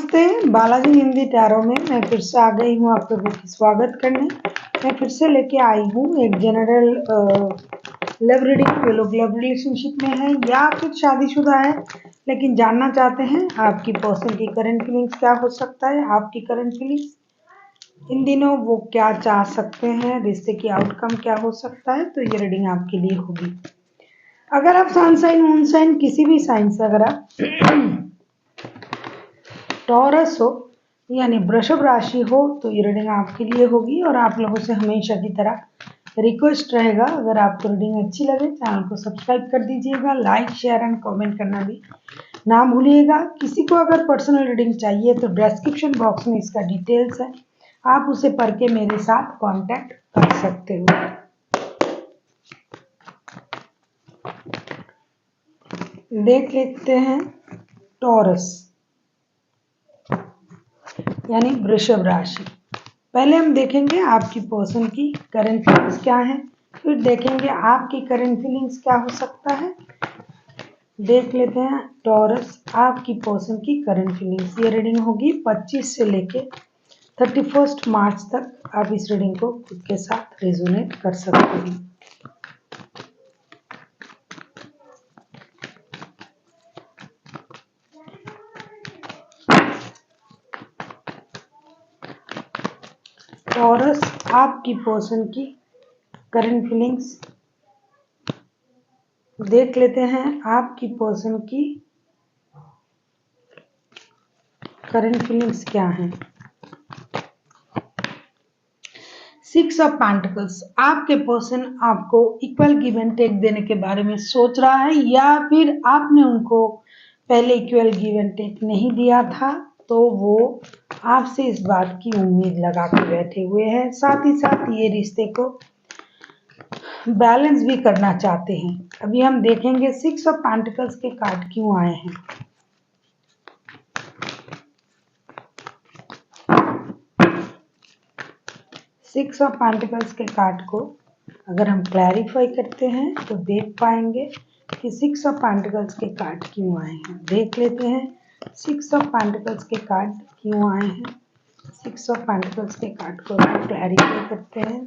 नमस्ते, बालाजी हिंदी टैरो में मैं फिर से आ गई हूँ आप लोगों की स्वागत करने। मैं फिर से लेके आई हूँ एक जनरल लव रीडिंग। जो लोग लव रिलेशनशिप में है या फिर शादीशुदा है लेकिन जानना चाहते हैं आपकी पर्सन की करंट फीलिंग्स क्या हो सकता है, आपकी करंट फीलिंग्स इन दिनों वो क्या चाह सकते हैं, रिश्ते की आउटकम क्या हो सकता है, तो ये रीडिंग आपके लिए होगी। अगर आप सन साइन मून साइन किसी भी साइन से अगर आप टॉरस हो यानी वृषभ राशि हो तो ये रीडिंग आपके लिए होगी। और आप लोगों से हमेशा की तरह रिक्वेस्ट रहेगा, अगर आपको रीडिंग अच्छी लगे चैनल को सब्सक्राइब कर दीजिएगा, लाइक शेयर एंड कमेंट करना भी ना भूलिएगा। किसी को अगर पर्सनल रीडिंग चाहिए तो डिस्क्रिप्शन बॉक्स में इसका डिटेल्स है, आप उसे पढ़ के मेरे साथ कांटेक्ट कर सकते हो। देख लेते हैं टॉरस यानी वृषभ राशि। पहले हम देखेंगे आपकी पर्सन की करंट फीलिंग्स क्या है, फिर देखेंगे आपकी करंट फीलिंग्स क्या हो सकता है। देख लेते हैं टॉरस आपकी पर्सन की करंट फीलिंग्स। ये रीडिंग होगी 25 से लेके 31 मार्च तक। आप इस रीडिंग को खुद के साथ रेजोनेट कर सकते हैं। टॉरस आपकी पर्सन की करंट फीलिंग्स देख लेते हैं। आपकी पर्सन की करंट फीलिंग्स क्या हैं। 6 ऑफ पेंटिकल्स, आपके पर्सन आपको इक्वल गिव एंड टेक देने के बारे में सोच रहा है या फिर आपने उनको पहले इक्वल गिव एंड टेक नहीं दिया था तो वो आपसे इस बात की उम्मीद लगा के बैठे हुए हैं। साथ ही साथ ये रिश्ते को बैलेंस भी करना चाहते हैं। अभी हम देखेंगे 6 ऑफ पेंटिकल्स के कार्ड क्यों आए हैं। सिक्स ऑफ पेंटिकल्स के कार्ड को अगर हम क्लैरिफाई करते हैं तो देख पाएंगे कि 6 ऑफ पेंटिकल्स के कार्ड क्यों आए हैं। देख लेते हैं 6 ऑफ पेंटिकल्स के कार्ड क्यों आए हैं। 6 ऑफ पेंटिकल्स के कार्ड को हम क्लैरिफाई करते हैं।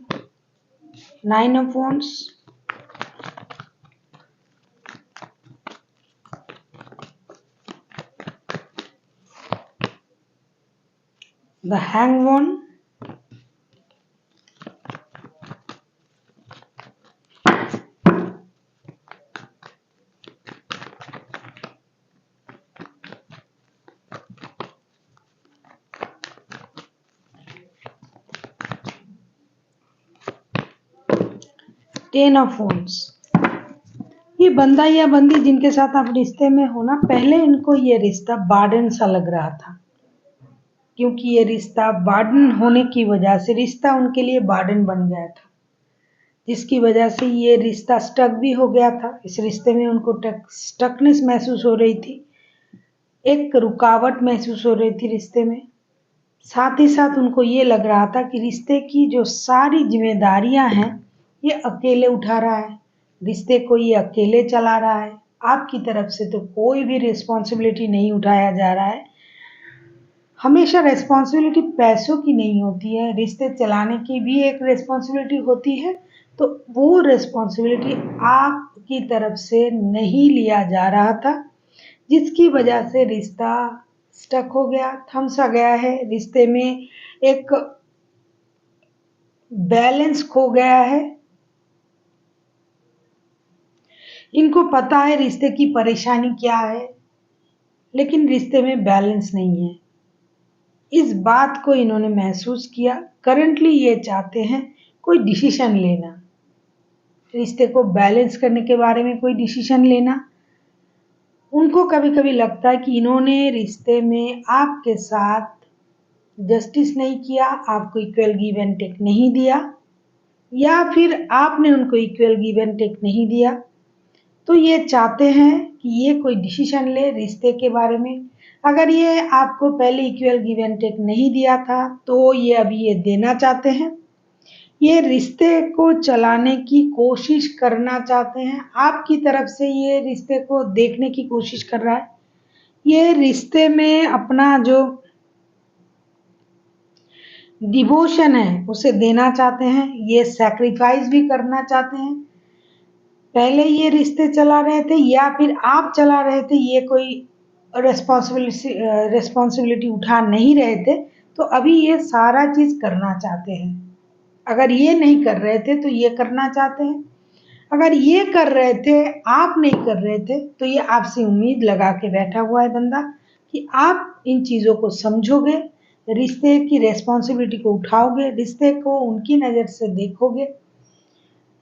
9 of wands, the hangman, 10 of wands. ये बंदा या बंदी जिनके साथ आप रिश्ते में हो ना, पहले इनको ये रिश्ता बार्डन सा लग रहा था, क्योंकि ये रिश्ता बार्डन होने की वजह से रिश्ता उनके लिए बार्डन बन गया था, जिसकी वजह से ये रिश्ता स्टक भी हो गया था। इस रिश्ते में उनको स्टकनेस महसूस हो रही थी, एक रुकावट महसूस हो रही थी रिश्ते में। साथ ही साथ उनको ये लग रहा था कि रिश्ते की जो सारी जिम्मेदारियां हैं ये अकेले उठा रहा है, रिश्ते को ये अकेले चला रहा है। आपकी तरफ से तो कोई भी रिस्पॉन्सिबिलिटी नहीं उठाया जा रहा है। हमेशा रिस्पॉन्सिबिलिटी पैसों की नहीं होती है, रिश्ते चलाने की भी एक रिस्पॉन्सिबिलिटी होती है। तो वो रिस्पॉन्सिबिलिटी आपकी तरफ से नहीं लिया जा रहा था, जिसकी वजह से रिश्ता स्टक हो गया, थम सा गया है। रिश्ते में एक बैलेंस खो गया है। इनको पता है रिश्ते की परेशानी क्या है, लेकिन रिश्ते में बैलेंस नहीं है। इस बात को इन्होंने महसूस किया। करंटली ये चाहते हैं कोई डिसीजन लेना, रिश्ते को बैलेंस करने के बारे में कोई डिसीजन लेना। उनको कभी कभी लगता है कि इन्होंने रिश्ते में आपके साथ जस्टिस नहीं किया, आपको इक्वल गिव एंड टेक नहीं दिया, या फिर आपने उनको इक्वल गिव एंड टेक नहीं दिया। तो ये चाहते हैं कि ये कोई डिसीजन ले रिश्ते के बारे में। अगर ये आपको पहले इक्वल गिव एंड टेक नहीं दिया था तो ये अभी ये देना चाहते हैं। ये रिश्ते को चलाने की कोशिश करना चाहते हैं, आपकी तरफ से ये रिश्ते को देखने की कोशिश कर रहा है ये रिश्ते में अपना जो डिवोशन है उसे देना चाहते हैं, ये सैक्रिफाइस भी करना चाहते हैं। पहले ये रिश्ते चला रहे थे या फिर आप चला रहे थे, ये कोई रिस्पॉन्सिबिलिटी उठा नहीं रहे थे, तो अभी ये सारा चीज करना चाहते हैं। अगर ये नहीं कर रहे थे तो ये करना चाहते हैं। अगर ये कर रहे थे, आप नहीं कर रहे थे, तो ये आपसे उम्मीद लगा के बैठा हुआ है बंदा कि आप इन चीजों को समझोगे, रिश्ते की रेस्पॉन्सिबिलिटी को उठाओगे, रिश्ते को उनकी नजर से देखोगे।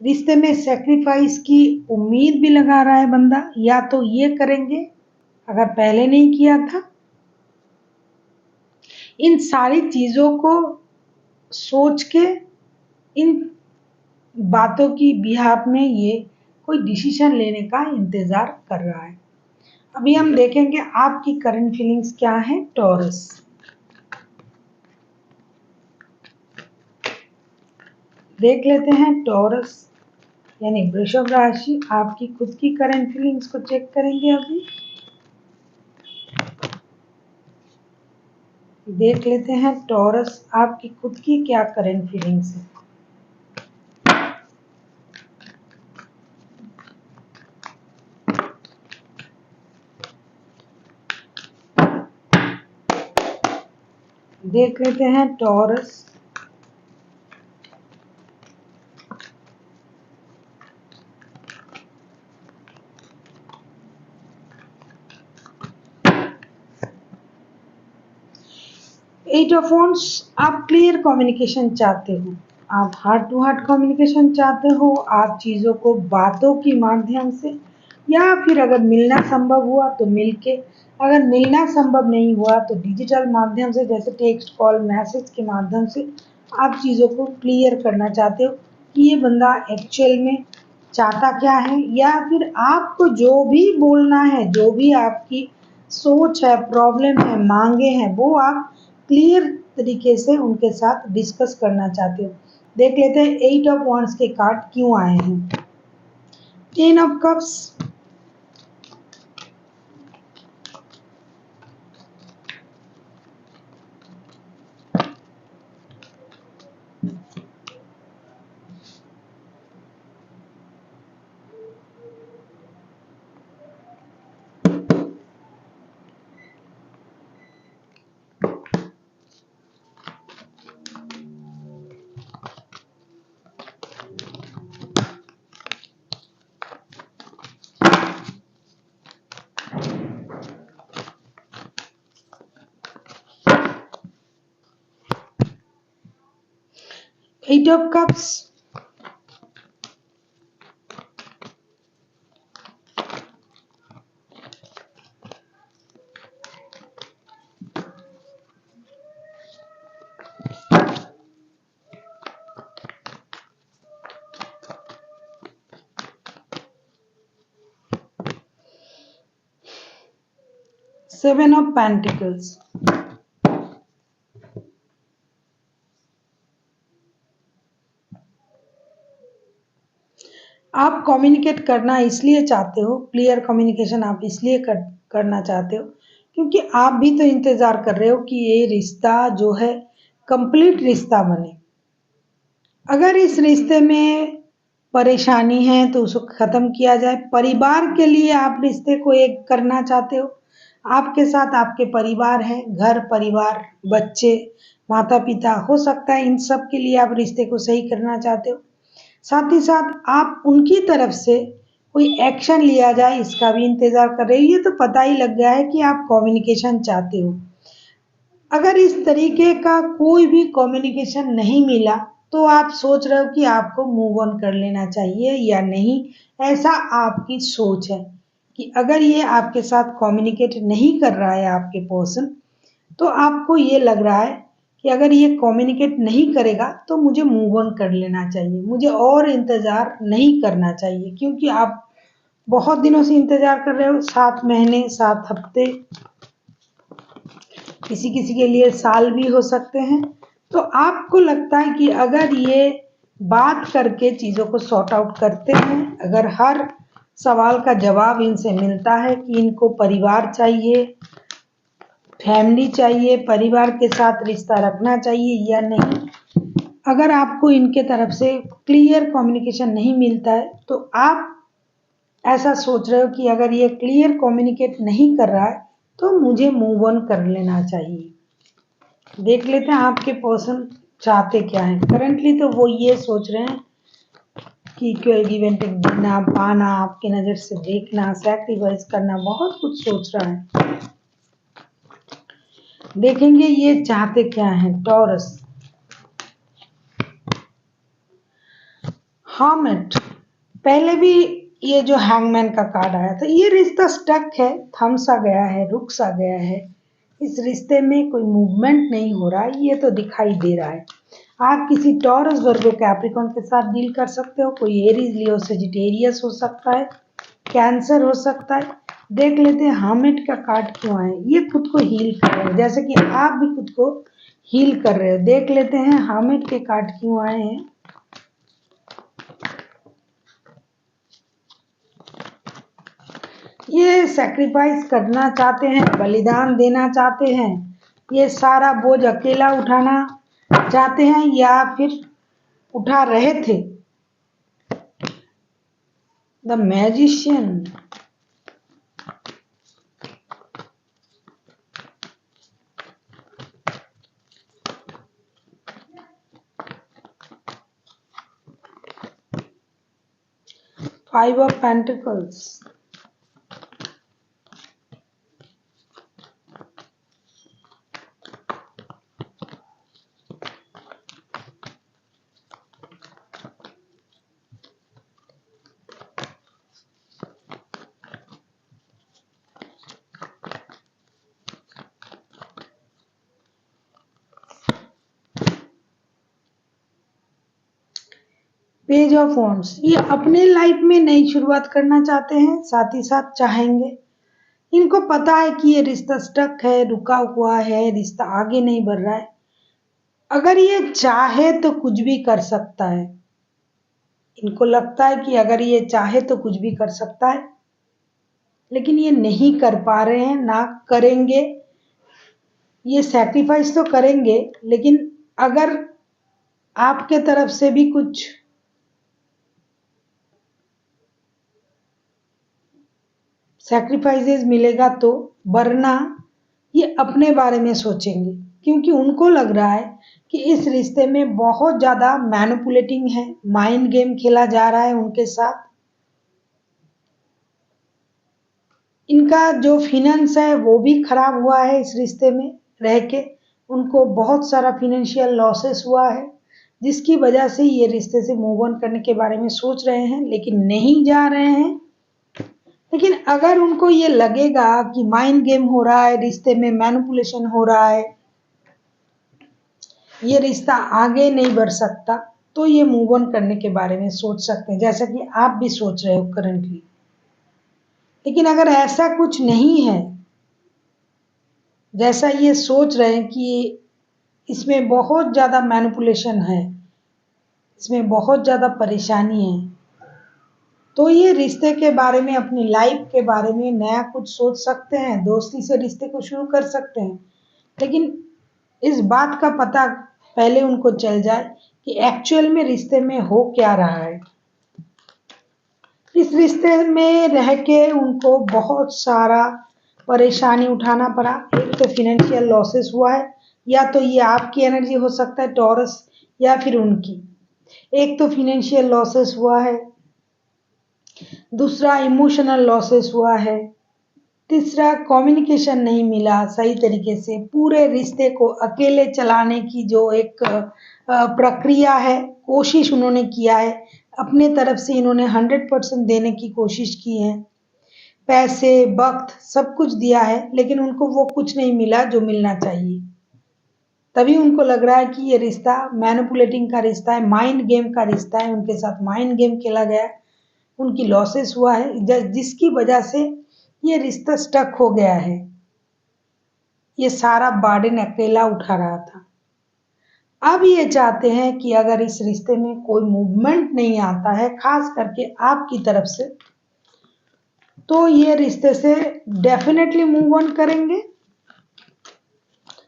रिश्ते में सेक्रीफाइस की उम्मीद भी लगा रहा है बंदा, या तो ये करेंगे अगर पहले नहीं किया था। इन सारी चीजों को सोच के, इन बातों की बिहाफ में ये कोई डिसीजन लेने का इंतजार कर रहा है। अभी हम देखेंगे आपकी करंट फीलिंग्स क्या है टॉरस। देख लेते हैं टॉरस यानी वृषभ राशि, आपकी खुद की करंट फीलिंग्स को चेक करेंगे। अभी देख लेते हैं टॉरस, आपकी खुद की क्या करंट फीलिंग्स है। देख लेते हैं टॉरस, एट ऑफ वॉन्ड्स, आप क्लियर कम्युनिकेशन चाहते हो, आप हार्ट टू हार्ट कम्युनिकेशन चाहते हो। आप चीज़ों को बातों के माध्यम से, या फिर अगर मिलना संभव हुआ तो मिलके, अगर मिलना संभव नहीं हुआ तो डिजिटल माध्यम से, जैसे टेक्स्ट कॉल मैसेज के माध्यम से आप चीज़ों को क्लियर करना चाहते हो कि ये बंदा एक्चुअल में चाहता क्या है, या फिर आपको जो भी बोलना है, जो भी आपकी सोच है, प्रॉब्लम है, मांगे हैं, वो आप क्लियर तरीके से उनके साथ डिस्कस करना चाहते हो। देख लेते हैं एट ऑफ वॉन्ड्स के कार्ड क्यों आए हैं। Ten of cups, eight of cups, seven of pentacles. आप कम्युनिकेट करना इसलिए चाहते हो, क्लियर कम्युनिकेशन आप इसलिए करना चाहते हो क्योंकि आप भी तो इंतजार कर रहे हो कि ये रिश्ता जो है कंप्लीट रिश्ता बने। अगर इस रिश्ते में परेशानी है तो उसको खत्म किया जाए। परिवार के लिए आप रिश्ते को एक करना चाहते हो। आपके साथ आपके परिवार है, घर परिवार, बच्चे, माता पिता, हो सकता है इन सब के लिए आप रिश्ते को सही करना चाहते हो। साथ ही साथ आप उनकी तरफ से कोई एक्शन लिया जाए इसका भी इंतजार कर रहे हो। ये तो पता ही लग गया है कि आप कम्युनिकेशन चाहते हो। अगर इस तरीके का कोई भी कम्युनिकेशन नहीं मिला तो आप सोच रहे हो कि आपको मूव ऑन कर लेना चाहिए या नहीं। ऐसा आपकी सोच है कि अगर ये आपके साथ कम्युनिकेट नहीं कर रहा है आपके पर्सन, तो आपको ये लग रहा है कि अगर ये कम्युनिकेट नहीं करेगा तो मुझे मूव ऑन कर लेना चाहिए, मुझे और इंतज़ार नहीं करना चाहिए, क्योंकि आप बहुत दिनों से इंतज़ार कर रहे हो, 7 महीने, 7 हफ्ते, किसी किसी के लिए साल भी हो सकते हैं। तो आपको लगता है कि अगर ये बात करके चीज़ों को सॉर्ट आउट करते हैं, अगर हर सवाल का जवाब इनसे मिलता है कि इनको परिवार चाहिए, फैमिली चाहिए, परिवार के साथ रिश्ता रखना चाहिए या नहीं। अगर आपको इनके तरफ से क्लियर कम्युनिकेशन नहीं मिलता है तो आप ऐसा सोच रहे हो कि अगर ये क्लियर कम्युनिकेट नहीं कर रहा है तो मुझे मूव ऑन कर लेना चाहिए। देख लेते हैं आपके पर्सन चाहते क्या है। करंटली तो वो ये सोच रहे हैं कि इक्वल गिव एंड टेक, देना, पाना, आपकी नज़र से देखना, सैक्रिफाइस करना, बहुत कुछ सोच रहा है। देखेंगे ये चाहते क्या है। टॉरस, हर्मिट, पहले भी ये जो हैंगमैन का कार्ड आया था, ये रिश्ता स्टक है, थम सा गया है, रुक सा गया है। इस रिश्ते में कोई मूवमेंट नहीं हो रहा है, ये तो दिखाई दे रहा है। आप किसी टॉरस, वर्गो, कैप्रिकॉर्न के साथ डील कर सकते हो। कोई एरीज, लियो, सेजिटेरियस हो सकता है, कैंसर हो सकता है। देख लेते हैं हर्मिट का कार्ड क्यों आया। ये खुद को हील कर रहे हैं, जैसे कि आप भी खुद को हील कर रहे हो। देख लेते हैं हर्मिट के कार्ड क्यों आए हैं। ये सैक्रिफाइस करना चाहते हैं, बलिदान देना चाहते हैं, ये सारा बोझ अकेला उठाना चाहते हैं या फिर उठा रहे थे। The magician, 5 of pentacles, page of wands. ये अपने लाइफ में नई शुरुआत करना चाहते हैं, साथ ही साथ चाहेंगे। इनको पता है कि ये रिश्ता स्टक है, रुका हुआ है, रिश्ता आगे नहीं बढ़ रहा है। अगर ये चाहे तो कुछ भी कर सकता है। इनको लगता है कि अगर ये चाहे तो कुछ भी कर सकता है, लेकिन ये नहीं कर पा रहे हैं, ना करेंगे। ये सैक्रिफाइस तो करेंगे, लेकिन अगर आपके तरफ से भी कुछ सैक्रिफाइसेस मिलेगा तो, वरना ये अपने बारे में सोचेंगे। क्योंकि उनको लग रहा है कि इस रिश्ते में बहुत ज़्यादा मैनिपुलेटिंग है, माइंड गेम खेला जा रहा है उनके साथ। इनका जो फिनेंस है वो भी खराब हुआ है इस रिश्ते में रह के। उनको बहुत सारा फिनेंशियल लॉसेस हुआ है, जिसकी वजह से ये रिश्ते से मूव ऑन करने के बारे में सोच रहे हैं, लेकिन नहीं जा रहे हैं। लेकिन अगर उनको ये लगेगा कि माइंड गेम हो रहा है, रिश्ते में मैनिपुलेशन हो रहा है, ये रिश्ता आगे नहीं बढ़ सकता, तो ये मूव ऑन करने के बारे में सोच सकते हैं, जैसा कि आप भी सोच रहे हो करंटली। लेकिन अगर ऐसा कुछ नहीं है, जैसा ये सोच रहे हैं कि इसमें बहुत ज़्यादा मैनिपुलेशन है, इसमें बहुत ज़्यादा परेशानी है, तो ये रिश्ते के बारे में, अपनी लाइफ के बारे में नया कुछ सोच सकते हैं, दोस्ती से रिश्ते को शुरू कर सकते हैं। लेकिन इस बात का पता पहले उनको चल जाए कि एक्चुअल में रिश्ते में हो क्या रहा है। इस रिश्ते में रह के उनको बहुत सारा परेशानी उठाना पड़ा। एक तो फिनेंशियल लॉसेस हुआ है, या तो ये आपकी एनर्जी हो सकता है टॉरस, या फिर उनकी। एक तो फिनेंशियल लॉसेस हुआ है, दूसरा इमोशनल लॉसेस हुआ है, तीसरा कम्युनिकेशन नहीं मिला सही तरीके से। पूरे रिश्ते को अकेले चलाने की जो एक प्रक्रिया है, कोशिश उन्होंने किया है, अपने तरफ से इन्होंने 100% देने की कोशिश की है, पैसे, वक्त, सब कुछ दिया है, लेकिन उनको वो कुछ नहीं मिला जो मिलना चाहिए। तभी उनको लग रहा है कि ये रिश्ता मैनिपुलेटिंग का रिश्ता है, माइंड गेम का रिश्ता है, उनके साथ माइंड गेम खेला गया है, उनकी लॉसेस हुआ है, जिसकी वजह से ये रिश्ता स्टक हो गया है। ये सारा बर्डन अकेला उठा रहा था। अब ये चाहते हैं कि अगर इस रिश्ते में कोई मूवमेंट नहीं आता है, खास करके आपकी तरफ से, तो ये रिश्ते से डेफिनेटली मूव ऑन करेंगे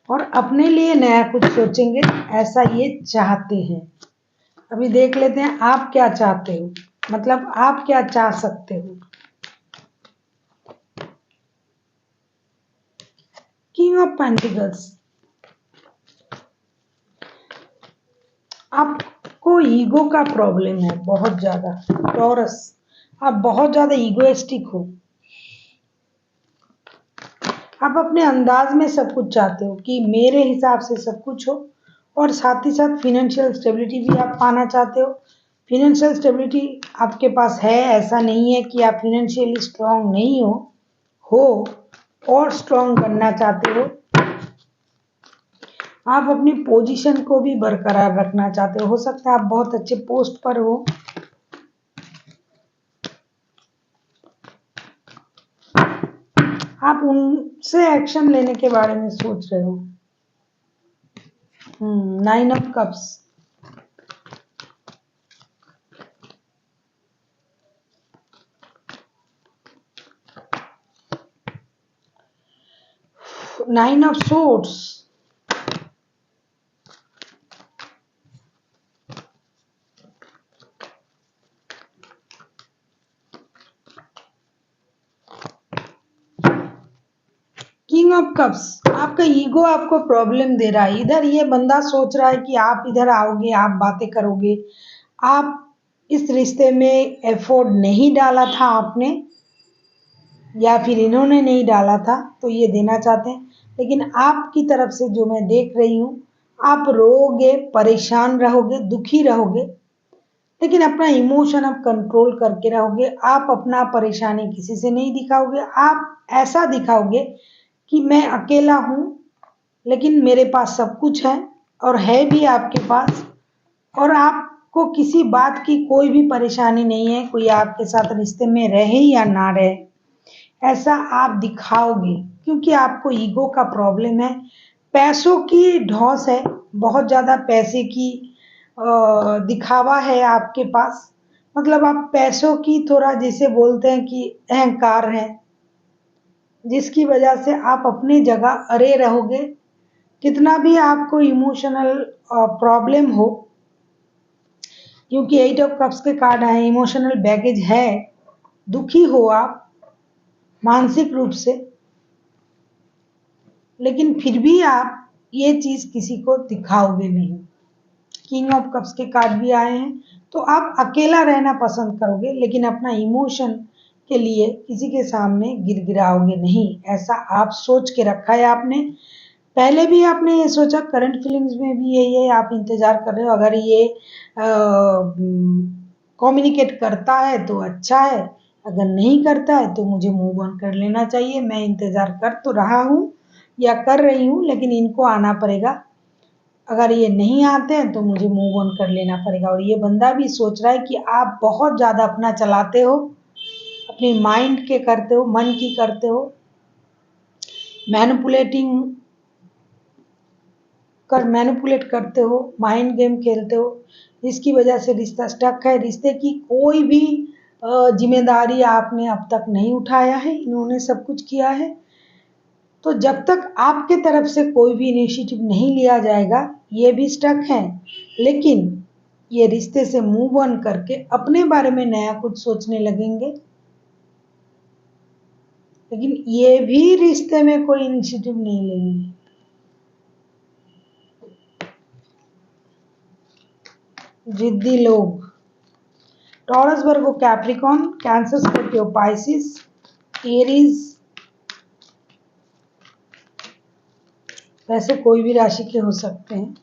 और अपने लिए नया कुछ सोचेंगे, ऐसा ये चाहते हैं। अभी देख लेते हैं आप क्या चाहते हो, मतलब आप क्या चाह सकते हो। किंग ऑफ पेंटिकल्स, आपको ईगो का प्रॉब्लम है बहुत ज्यादा। टॉरस, आप बहुत ज्यादा ईगोइस्टिक हो। आप अपने अंदाज में सब कुछ चाहते हो कि मेरे हिसाब से सब कुछ हो, और साथ ही साथ फिनेंशियल स्टेबिलिटी भी आप पाना चाहते हो। फिनेंशियल स्टेबिलिटी आपके पास है, ऐसा नहीं है कि आप फिनेंशियली स्ट्रांग नहीं हो और स्ट्रांग बनना चाहते हो। आप अपनी पोजीशन को भी बरकरार रखना चाहते हो सकता है आप बहुत अच्छे पोस्ट पर हो। आप उनसे एक्शन लेने के बारे में सोच रहे हो। 9 of cups, nine of swords, king of cups. आपका ईगो आपको प्रॉब्लम दे रहा है। इधर ये बंदा सोच रहा है कि आप इधर आओगे, आप बातें करोगे, आप इस रिश्ते में एफर्ट नहीं डाला था आपने, या फिर इन्होंने नहीं डाला था, तो ये देना चाहते हैं। लेकिन आपकी तरफ से जो मैं देख रही हूँ, आप रोओगे, परेशान रहोगे, दुखी रहोगे, लेकिन अपना इमोशन आप कंट्रोल करके रहोगे। आप अपना परेशानी किसी से नहीं दिखाओगे। आप ऐसा दिखाओगे कि मैं अकेला हूँ, लेकिन मेरे पास सब कुछ है, और है भी आपके पास, और आपको किसी बात की कोई भी परेशानी नहीं है, कोई आपके साथ रिश्ते में रहे या ना रहे, ऐसा आप दिखाओगे। क्योंकि आपको ईगो का प्रॉब्लम है, पैसों की ढौस है, बहुत ज्यादा पैसे की दिखावा है आपके पास। मतलब आप पैसों की थोड़ा जिसे बोलते हैं कि अहंकार है, जिसकी वजह से आप अपनी जगह अरे रहोगे। कितना भी आपको इमोशनल प्रॉब्लम हो, क्योंकि 8 ऑफ कप्स के कार्ड है, इमोशनल बैगेज है, दुखी हो आप मानसिक रूप से, लेकिन फिर भी आप ये चीज किसी को दिखाओगे नहीं। किंग ऑफ कप्स के कार्ड भी आए हैं, तो आप अकेला रहना पसंद करोगे, लेकिन अपना इमोशन के लिए किसी के सामने गिड़गिड़ाओगे नहीं, ऐसा आप सोच के रखा है आपने। पहले भी आपने ये सोचा, करंट फीलिंग्स में भी यही है, आप इंतजार कर रहे हो। अगर ये कम्युनिकेट करता है तो अच्छा है, अगर नहीं करता है तो मुझे मूव ऑन कर लेना चाहिए। मैं इंतजार कर तो रहा हूँ या कर रही हूँ, लेकिन इनको आना पड़ेगा। अगर ये नहीं आते हैं तो मुझे मूव ऑन कर लेना पड़ेगा। और ये बंदा भी सोच रहा है कि आप बहुत ज्यादा अपना चलाते हो, अपनी माइंड के करते हो, मन की करते हो, मैनिपुलेटिंग मैनिपुलेट करते हो, माइंड गेम खेलते हो। इसकी वजह से रिश्ता स्टक है। रिश्ते की कोई भी जिम्मेदारी आपने अब तक नहीं उठाया है, इन्होंने सब कुछ किया है। तो जब तक आपके तरफ से कोई भी इनिशिएटिव नहीं लिया जाएगा, ये भी स्टक है। लेकिन ये रिश्ते से मूव ऑन करके अपने बारे में नया कुछ सोचने लगेंगे। लेकिन ये भी रिश्ते में कोई इनिशिएटिव नहीं लेंगे। जिद्दी लोग, Taurus, Virgo, Capricorn, Cancer, Scorpio, Pisces, Aries. वैसे कोई भी राशि के हो सकते हैं।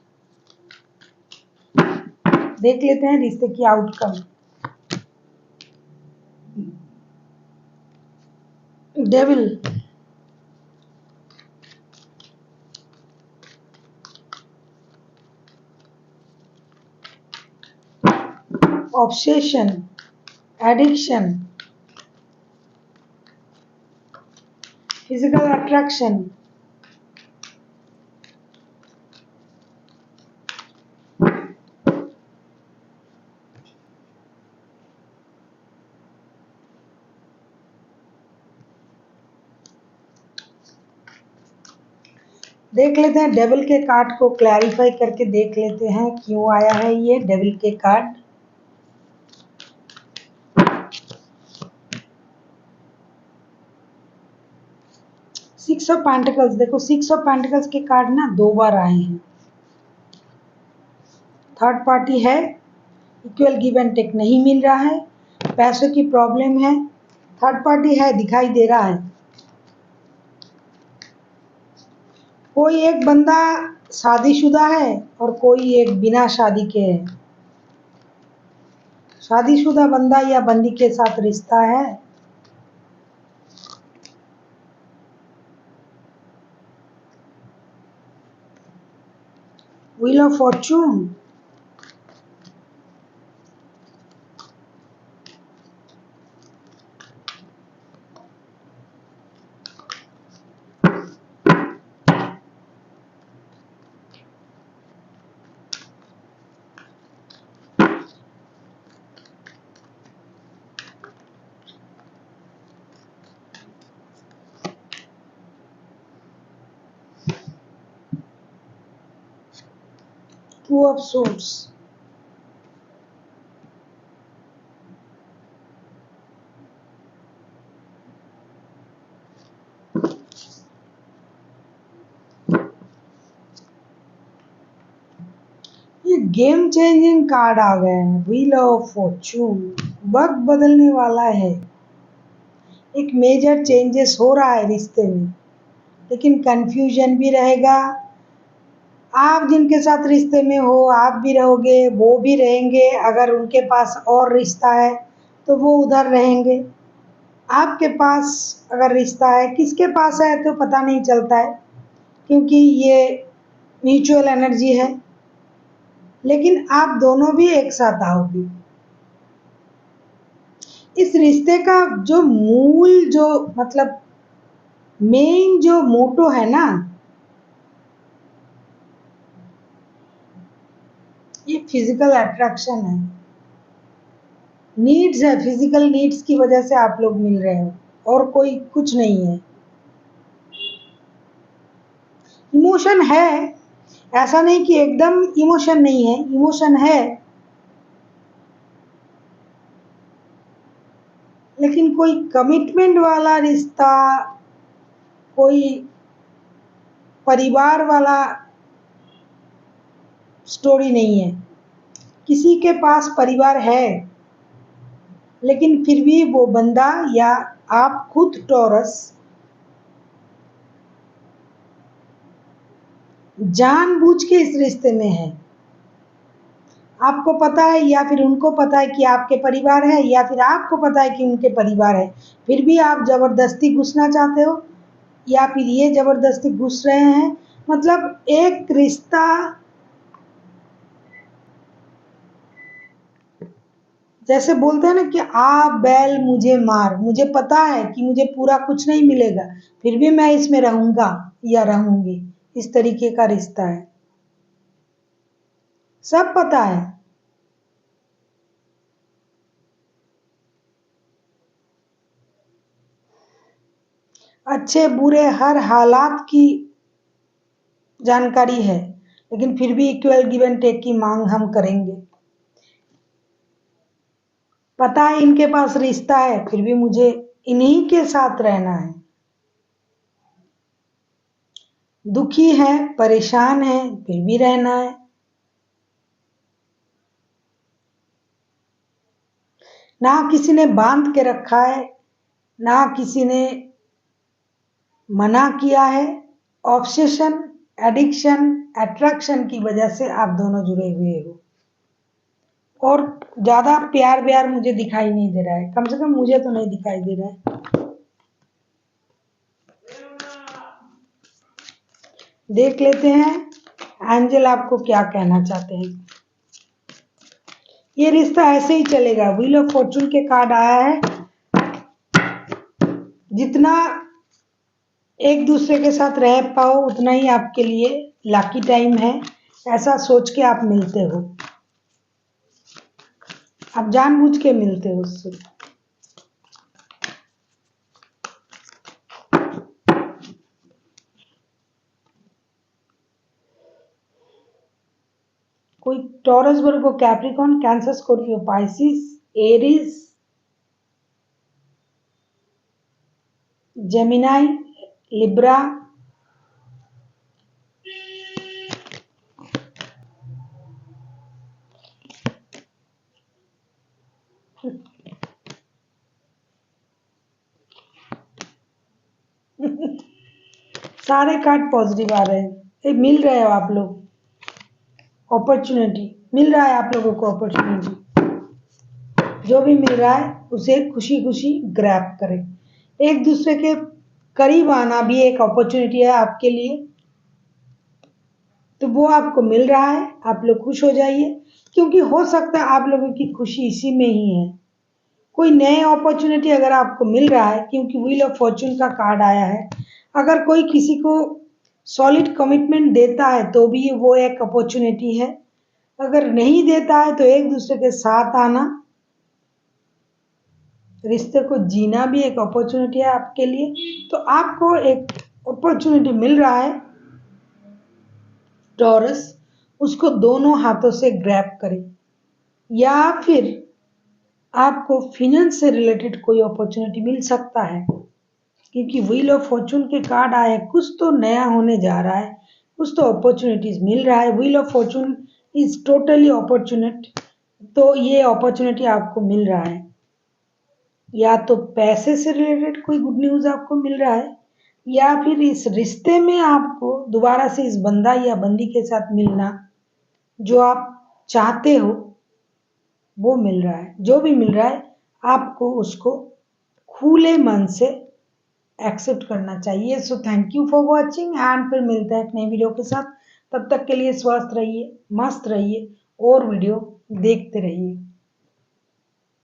देख लेते हैं रिश्ते की outcome. Devil, obsession, addiction, physical attraction, देख लेते हैं डेविल के कार्ड को, क्लैरिफाई करके देख लेते हैं क्यों आया है ये डेविल के कार्ड। सिक्स ऑफ पेंटिकल्स, देखो सिक्स ऑफ पेंटिकल्स के कार्ड ना 2 बार आए हैं। थर्ड पार्टी है, इक्वल गिव एंड टेक नहीं मिल रहा है, पैसों की प्रॉब्लम है, थर्ड पार्टी है दिखाई दे रहा है। कोई एक बंदा शादीशुदा है और कोई एक बिना शादी के है। शादीशुदा बंदा या बंदी के साथ रिश्ता है। Wheel of Fortune, two of swords, ये गेम चेंजिंग कार्ड आ गए हैं। व्हील ऑफ फॉर्चून, वक्त बदलने वाला है, एक मेजर चेंजेस हो रहा है रिश्ते में, लेकिन कंफ्यूजन भी रहेगा। आप जिनके साथ रिश्ते में हो आप भी रहोगे, वो भी रहेंगे। अगर उनके पास और रिश्ता है तो वो उधर रहेंगे। आपके पास अगर रिश्ता है, किसके पास है तो पता नहीं चलता है, क्योंकि ये म्यूचुअल एनर्जी है। लेकिन आप दोनों भी एक साथ आओगे। इस रिश्ते का जो मूल, जो मतलब मेन जो मोटो है ना, ये फिजिकल अट्रैक्शन है, नीड्स है। फिजिकल नीड्स की वजह से आप लोग मिल रहे हो और कोई कुछ नहीं है। इमोशन है, ऐसा नहीं कि एकदम इमोशन नहीं है, इमोशन है, लेकिन कोई कमिटमेंट वाला रिश्ता, कोई परिवार वाला स्टोरी नहीं है। किसी के पास परिवार है, लेकिन फिर भी वो बंदा या आप खुद टॉरस जानबूझ के इस रिश्ते में है। आपको पता है या फिर उनको पता है कि आपके परिवार है, या फिर आपको पता है कि उनके परिवार है, फिर भी आप जबरदस्ती घुसना चाहते हो, या फिर ये जबरदस्ती घुस रहे हैं। मतलब एक रिश्ता जैसे बोलते हैं ना कि आ बैल मुझे मार, मुझे पता है कि मुझे पूरा कुछ नहीं मिलेगा, फिर भी मैं इसमें रहूंगा या रहूंगी। इस तरीके का रिश्ता है, सब पता है। अच्छे बुरे हर हालात की जानकारी है, लेकिन फिर भी इक्वल गिव एंड टेक की मांग हम करेंगे। पता है इनके पास रिश्ता है, फिर भी मुझे इन्हीं के साथ रहना है। दुखी है, परेशान है, फिर भी रहना है। ना किसी ने बांध के रखा है, ना किसी ने मना किया है। ऑब्सेशन, एडिक्शन, अट्रैक्शन की वजह से आप दोनों जुड़े हुए हो। और ज्यादा प्यार व्यार मुझे दिखाई नहीं दे रहा है, कम से कम मुझे तो नहीं दिखाई दे रहा है। देख लेते हैं एंजल आपको क्या कहना चाहते हैं। ये रिश्ता ऐसे ही चलेगा। व्हील ऑफ फॉर्चून के कार्ड आया है। जितना एक दूसरे के साथ रह पाओ उतना ही आपके लिए लकी टाइम है, ऐसा सोच के आप मिलते हो, आप जानबूझ के मिलते हो उससे। कोई Taurus, Virgo, Capricorn, Cancer, Scorpio, Pisces, Aries, Gemini, Libra, सारे कार्ड पॉजिटिव आ रहे हैं। ये मिल रहे हो आप लोग, अपॉर्चुनिटी मिल रहा है आप लोगों को। अपॉर्चुनिटी जो भी मिल रहा है उसे खुशी खुशी ग्रैब करें। एक दूसरे के करीब आना भी एक अपॉर्चुनिटी है आपके लिए, तो वो आपको मिल रहा है, आप लोग खुश हो जाइए, क्योंकि हो सकता है आप लोगों की खुशी इसी में ही है। कोई नए अपॉर्चुनिटी अगर आपको मिल रहा है, क्योंकि व्हील ऑफ फॉर्चून का कार्ड आया है, अगर कोई किसी को सॉलिड कमिटमेंट देता है तो भी वो एक अपॉर्चुनिटी है, अगर नहीं देता है तो एक दूसरे के साथ आना, रिश्ते को जीना भी एक अपॉर्चुनिटी है आपके लिए। तो आपको एक अपॉर्चुनिटी मिल रहा है टॉरस, उसको दोनों हाथों से ग्रैब करें। या फिर आपको फिनेंस से रिलेटेड कोई अपॉर्चुनिटी मिल सकता है, क्योंकि व्हील ऑफ फॉर्चून के कार्ड आए, कुछ तो नया होने जा रहा है, कुछ तो अपॉर्चुनिटीज मिल रहा है। Wheel of fortune is totally opportunity, तो ये अपॉर्चुनिटी आपको मिल रहा है। या तो पैसे से रिलेटेड कोई गुड न्यूज आपको मिल रहा है, या फिर इस रिश्ते में आपको दोबारा से इस बंदा या बंदी के साथ मिलना जो आप चाहते हो वो मिल रहा है। जो भी मिल रहा है आपको उसको खुले मन से एक्सेप्ट करना चाहिए। So thank you for watching, and फिर मिलते हैं एक नई वीडियो के साथ। तब तक के लिए स्वस्थ रहिए, मस्त रहिए और वीडियो देखते रहिए।